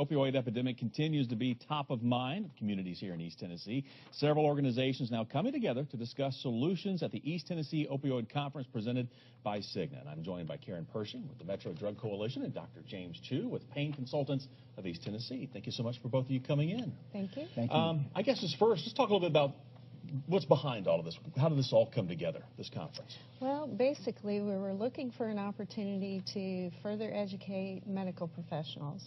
Opioid epidemic continues to be top of mind of communities here in East Tennessee. Several organizations now coming together to discuss solutions at the East Tennessee Opioid Conference presented by Cigna. And I'm joined by Pershing with the Metro Drug Coalition and Dr. James Choo with Pain Consultants of East Tennessee. Thank you so much for both of you coming in. Thank you. Thank you. I guess just first, let's talk a little bit about what's behind all of this. How did this all come together, this conference? Well, basically, we were looking for an opportunity to further educate medical professionals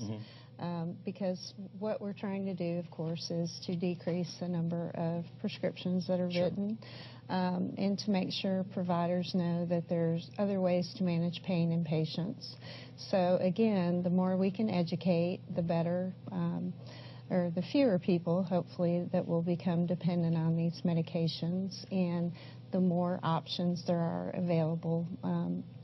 because what we're trying to do, of course, is to decrease the number of prescriptions that are written and to make sure providers know that there's other ways to manage pain in patients. So, again, the more we can educate, the better. Or the fewer people, hopefully, that will become dependent on these medications, and the more options there are available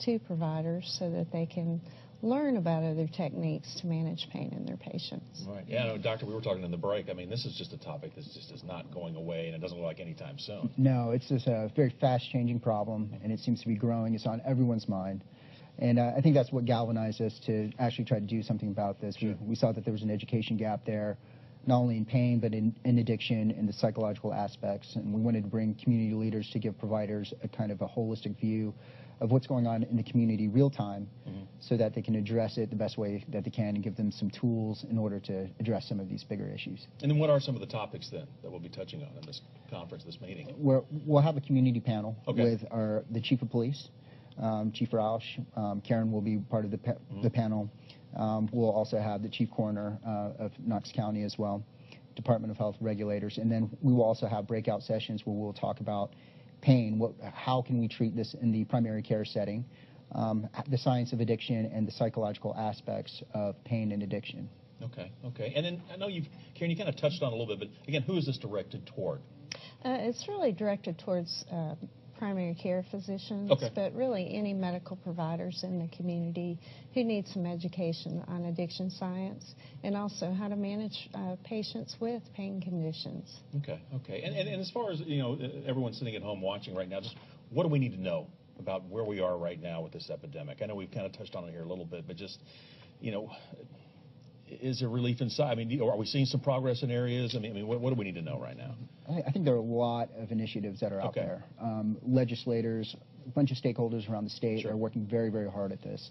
to providers so that they can learn about other techniques to manage pain in their patients. Right. Yeah, no, Doctor, we were talking in the break. I mean, this is just a topic that just is not going away, and it doesn't look like anytime soon. No, it's just a very fast-changing problem, and it seems to be growing. It's on everyone's mind. And I think that's what galvanized us to actually try to do something about this. Sure. We saw that there was an education gap there, not only in pain, but in addiction and the psychological aspects. And we wanted to bring community leaders to give providers a kind of a holistic view of what's going on in the community real time so that they can address it the best way that they can and give them some tools in order to address some of these bigger issues. And then what are some of the topics then that we'll be touching on in this conference, this meeting? We'll have a community panel with the Chief of Police, Chief Roush. Karen will be part of the panel. We'll also have the Chief Coroner of Knox County as well, Department of Health regulators, and then we will also have breakout sessions where we'll talk about pain, how can we treat this in the primary care setting, the science of addiction and the psychological aspects of pain and addiction. Okay. And then I know Karen, you kind of touched on a little bit, but again, who is this directed toward? It's really directed towards primary care physicians, but really any medical providers in the community who need some education on addiction science and also how to manage patients with pain conditions. Okay. And as far as, everyone sitting at home watching right now, just what do we need to know about where we are right now with this epidemic? I know we've kind of touched on it here a little bit, but just, is there relief inside? I mean, are we seeing some progress in areas? I mean, what do we need to know right now? I think there are a lot of initiatives that are out there. Legislators, a bunch of stakeholders around the state are working very, very hard at this.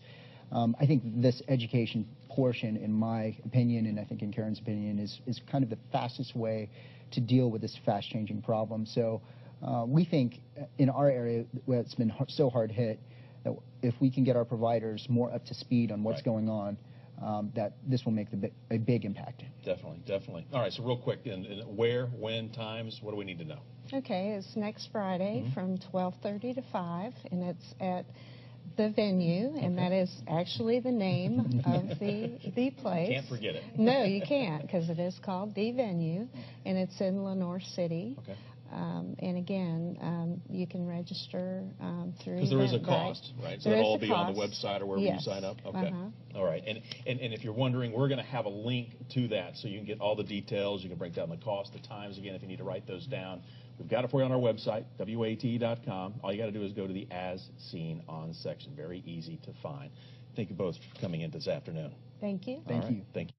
I think this education portion, in my opinion, and I think in Karen's opinion, is kind of the fastest way to deal with this fast-changing problem. So we think in our area where it's been so hard hit, that if we can get our providers more up to speed on what's going on, that this will make a big impact. Definitely. All right, so real quick, and where, when, times, what do we need to know? Okay, it's next Friday from 12:30 to 5, and it's at the venue, and that is actually the name of the place. Can't forget it. No, you can't, because it is called The Venue, and it's in Lenoir City. Okay. And again, you can register through because there is a cost, right? So that'll all be on the website or wherever you sign up? Okay. All right. And if you're wondering, we're going to have a link to that so you can get all the details. You can break down the cost, the times, again, if you need to write those down. We've got it for you on our website, WATE.com. All you got to do is go to the As Seen On section. Very easy to find. Thank you both for coming in this afternoon. Thank you. Thank you. Thank you.